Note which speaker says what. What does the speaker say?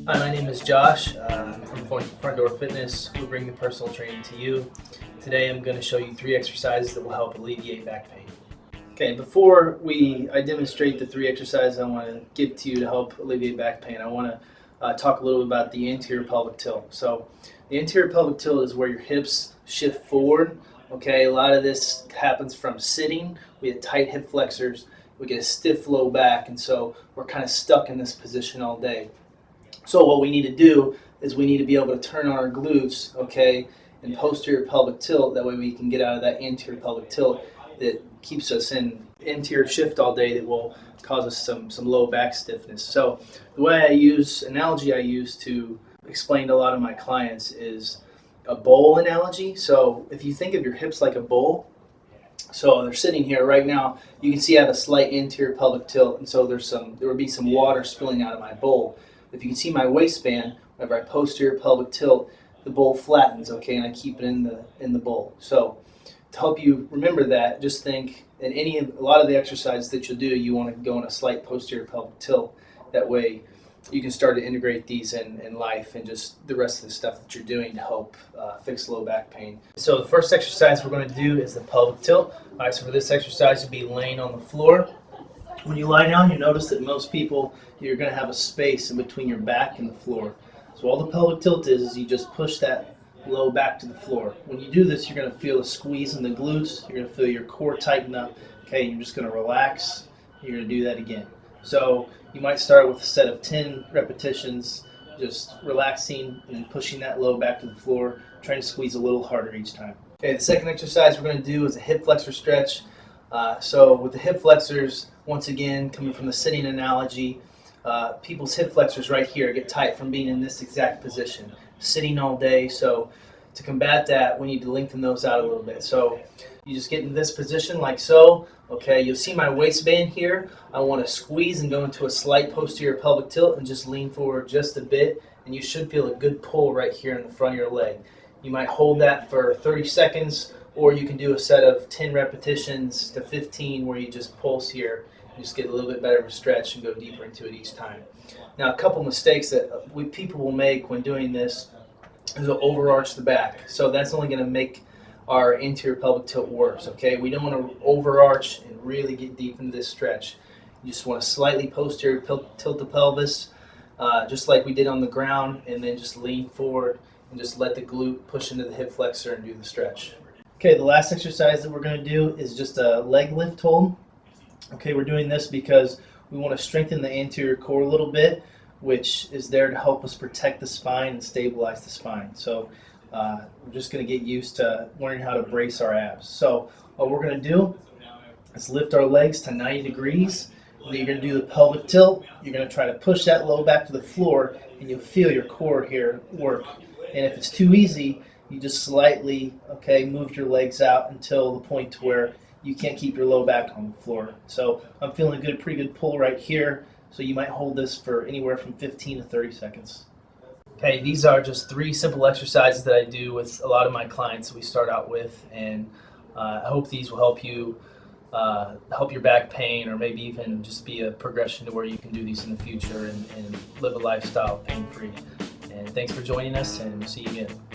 Speaker 1: Hi, my name is Josh. I'm from Front Door Fitness. We're bringing personal training to you. Today I'm going to show you 3 exercises that will help alleviate back pain. Okay, before I demonstrate the 3 exercises I want to give to you to help alleviate back pain, I want to talk a little bit about the anterior pelvic tilt. So the anterior pelvic tilt is where your hips shift forward. Okay, a lot of this happens from sitting. We have tight hip flexors. We get a stiff low back, and so we're kind of stuck in this position all day. So what we need to do is we need to be able to turn on our glutes, okay, and posterior pelvic tilt. That way we can get out of that anterior pelvic tilt that keeps us in anterior shift all day that will cause us some low back stiffness. So the analogy I use to explain to a lot of my clients is a bowl analogy. So if you think of your hips like a bowl, so they're sitting here right now, you can see I have a slight anterior pelvic tilt, and so there would be some water spilling out of my bowl. If you can see my waistband, whenever I posterior pelvic tilt, the bowl flattens, okay, and I keep it in the bowl. So to help you remember that, just think in a lot of the exercises that you'll do, you want to go in a slight posterior pelvic tilt. That way you can start to integrate these in life and just the rest of the stuff that you're doing to help fix low back pain. So the first exercise we're going to do is the pelvic tilt. All right, so for this exercise, you'll be laying on the floor. When you lie down, you notice that most people, you're going to have a space in between your back and the floor. So all the pelvic tilt is you just push that low back to the floor. When you do this, you're going to feel a squeeze in the glutes. You're going to feel your core tighten up. Okay, you're just going to relax. You're going to do that again. So you might start with a set of 10 repetitions, just relaxing and pushing that low back to the floor, trying to squeeze a little harder each time. Okay, the second exercise we're going to do is a hip flexor stretch. So with the hip flexors, once again, coming from the sitting analogy, people's hip flexors right here get tight from being in this exact position, sitting all day. So to combat that, we need to lengthen those out a little bit. So you just get in this position like so. Okay, you'll see my waistband here. I want to squeeze and go into a slight posterior pelvic tilt and just lean forward just a bit, and you should feel a good pull right here in the front of your leg. You might hold that for 30 seconds, or you can do a set of 10 repetitions to 15 where you just pulse here and just get a little bit better of a stretch and go deeper into it each time. Now, a couple mistakes that people will make when doing this is they'll overarch the back. So that's only going to make our anterior pelvic tilt worse, okay? We don't want to overarch and really get deep into this stretch. You just want to slightly posterior tilt the pelvis, just like we did on the ground, and then just lean forward and just let the glute push into the hip flexor and do the stretch. Okay, the last exercise that we're going to do is just a leg lift hold. Okay, we're doing this because we want to strengthen the anterior core a little bit, which is there to help us protect the spine and stabilize the spine. So we're just going to get used to learning how to brace our abs. So what we're going to do is lift our legs to 90 degrees. And then you're going to do the pelvic tilt. You're going to try to push that low back to the floor, and you'll feel your core here work. And if it's too easy, you just slightly, move your legs out until the point to where you can't keep your low back on the floor. So I'm feeling a pretty good pull right here. So you might hold this for anywhere from 15 to 30 seconds. Okay, these are just 3 simple exercises that I do with a lot of my clients that we start out with, and I hope these will help you help your back pain, or maybe even just be a progression to where you can do these in the future and live a lifestyle pain-free. And thanks for joining us, and we'll see you again.